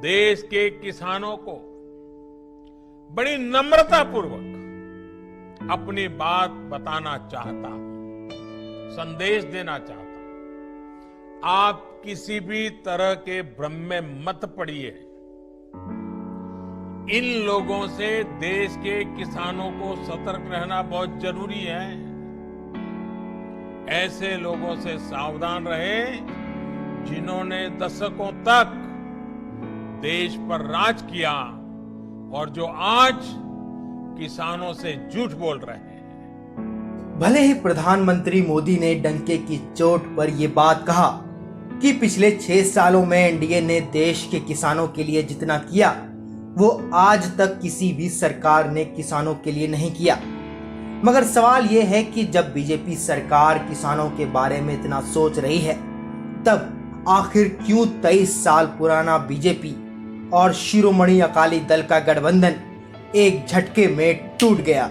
देश के किसानों को बड़ी नम्रता पूर्वक अपनी बात बताना चाहता हूं, संदेश देना चाहता हूं। आप किसी भी तरह के भ्रम में मत पड़िए। इन लोगों से देश के किसानों को सतर्क रहना बहुत जरूरी है। ऐसे लोगों से सावधान रहें जिन्होंने दशकों तक देश पर राज किया और जो आज किसानों से झूठ बोल रहे हैं। भले ही प्रधानमंत्री मोदी ने डंके की चोट पर यह बात कहा कि पिछले 6 सालों में एनडीए ने देश के किसानों के लिए जितना किया वो आज तक किसी भी सरकार ने किसानों के लिए नहीं किया, मगर सवाल यह है कि जब बीजेपी सरकार किसानों के बारे में इतना सोच रही है, तब आखिर क्यों 23 साल पुराना बीजेपी और शिरोमणि अकाली दल का गठबंधन एक झटके में टूट गया?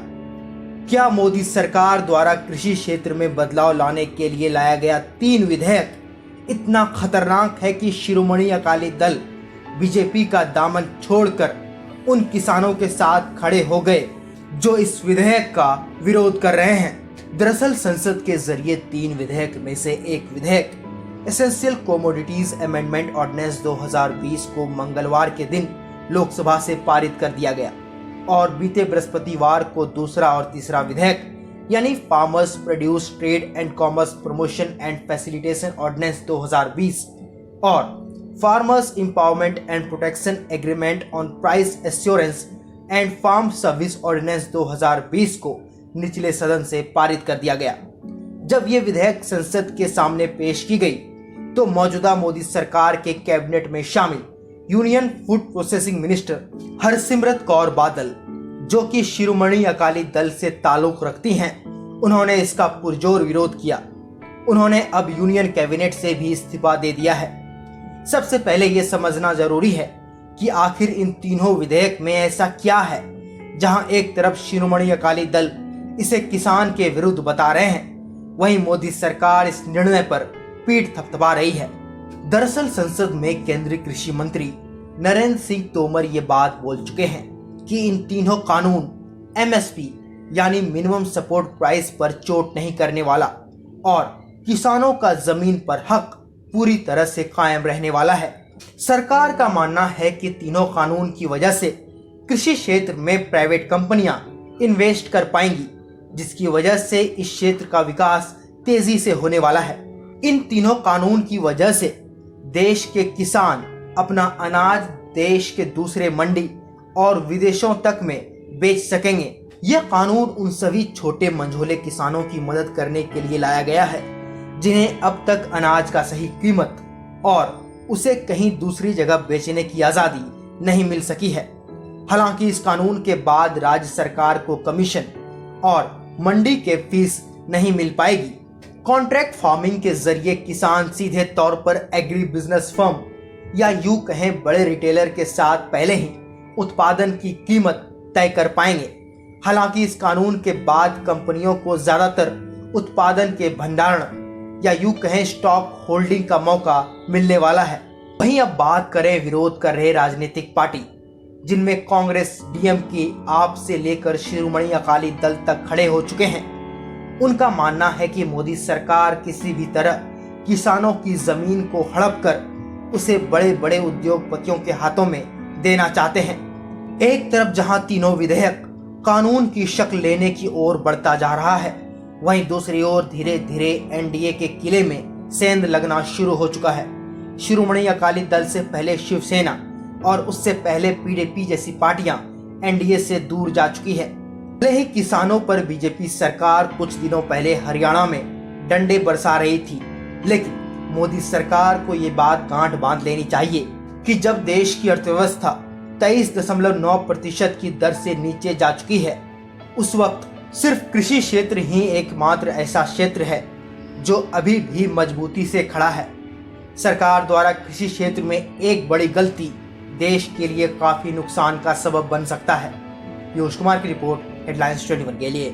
क्या मोदी सरकार द्वारा कृषि क्षेत्र में बदलाव लाने के लिए लाया गया 3 विधेयक इतना खतरनाक है कि शिरोमणि अकाली दल बीजेपी का दामन छोड़कर उन किसानों के साथ खड़े हो गए जो इस विधेयक का विरोध कर रहे हैं? दरअसल संसद के जरिए 3 विधेयक में से एक विधेयक एसेंशियल कमोडिटीज अमेंडमेंट ऑर्डिनेंस 2020 को मंगलवार के दिन लोकसभा से पारित कर दिया गया और बीते बृहस्पतिवार को दूसरा और तीसरा विधेयक यानी farmers produce trade and commerce promotion and facilitation ordinance 2020 और farmers empowerment and protection agreement on price assurance and farm service ordinance 2020 को निचले सदन से पारित कर दिया गया। जब ये विधेयक संसद के सामने पेश की गई तो मौजूदा मोदी सरकार के कैबिनेट में शामिल union food processing minister Harsimrat Kaur Badal, जो कि शिरोमणि अकाली दल से ताल्लुक रखती हैं, उन्होंने इसका पुरजोर विरोध किया। उन्होंने अब यूनियन कैबिनेट से भी इस्तीफा दे दिया है। सबसे पहले यह समझना जरूरी है कि आखिर इन तीनों विधेयक में ऐसा क्या है जहां एक तरफ शिरोमणि अकाली दल इसे किसान के विरुद्ध बता रहे हैं, वहीं मोदी सरकार इस निर्णय पर पीठ थपथपा रही है। दरअसल संसद में केंद्रीय कृषि मंत्री नरेंद्र सिंह तोमर ये बात बोल चुके हैं कि इन तीनों कानून एमएसपी यानी मिनिमम सपोर्ट प्राइस पर चोट नहीं करने वाला और किसानों का जमीन पर हक पूरी तरह से कायम रहने वाला है। सरकार का मानना है कि तीनों कानून की वजह से कृषि क्षेत्र में प्राइवेट कंपनियां इन्वेस्ट कर पाएंगी, जिसकी वजह से इस क्षेत्र का विकास तेजी से होने वाला है। इन तीनों कानून की वजह से देश के किसान अपना अनाज देश के दूसरे मंडी और विदेशों तक में बेच सकेंगे। यह कानून उन सभी छोटे मंझोले किसानों की मदद करने के लिए लाया गया है जिन्हें अब तक अनाज का सही कीमत और उसे कहीं दूसरी जगह बेचने की आजादी नहीं मिल सकी है। हालांकि इस कानून के बाद राज्य सरकार को कमीशन और मंडी के फीस नहीं मिल पाएगी। कॉन्ट्रैक्ट फार्मिंग के जरिए किसान सीधे तौर पर एग्री बिजनेस फर्म या यूं कहें बड़े रिटेलर के साथ पहले ही उत्पादन की कीमत तय कर पाएंगे। हालांकि इस कानून के बाद कंपनियों को ज्यादातर उत्पादन के भंडारण या यूं कहें स्टॉक होल्डिंग का मौका मिलने वाला है। वहीं अब बात करें विरोध कर रहे राजनीतिक पार्टी, जिनमें कांग्रेस, डीएमके, आप से लेकर शिरोमणि अकाली दल तक खड़े हो चुके हैं। उनका मानना है कि मोदी सरकार किसी भी तरह किसानों की जमीन को हड़प कर उसे बड़े बड़े उद्योगपतियों के हाथों में देना चाहते हैं। एक तरफ जहां तीनों विधेयक कानून की शक्ल लेने की ओर बढ़ता जा रहा है, वहीं दूसरी ओर धीरे धीरे एनडीए के किले में सेंध लगना शुरू हो चुका है। शिरोमणि अकाली दल से पहले शिवसेना और उससे पहले पीडीपी जैसी पार्टियां एनडीए से दूर जा चुकी है। भले ही किसानों पर बीजेपी सरकार कुछ दिनों पहले हरियाणा में डंडे बरसा रही थी, लेकिन मोदी सरकार को ये बात गांठ बांध लेनी चाहिए कि जब देश की अर्थव्यवस्था 23.9% की दर से नीचे जा चुकी है, उस वक्त सिर्फ कृषि क्षेत्र ही एकमात्र ऐसा क्षेत्र है जो अभी भी मजबूती से खड़ा है। सरकार द्वारा कृषि क्षेत्र में एक बड़ी गलती देश के लिए काफी नुकसान का सबब बन सकता है। पीयूष कुमार की रिपोर्ट, हेडलाइंस 21 के लिए।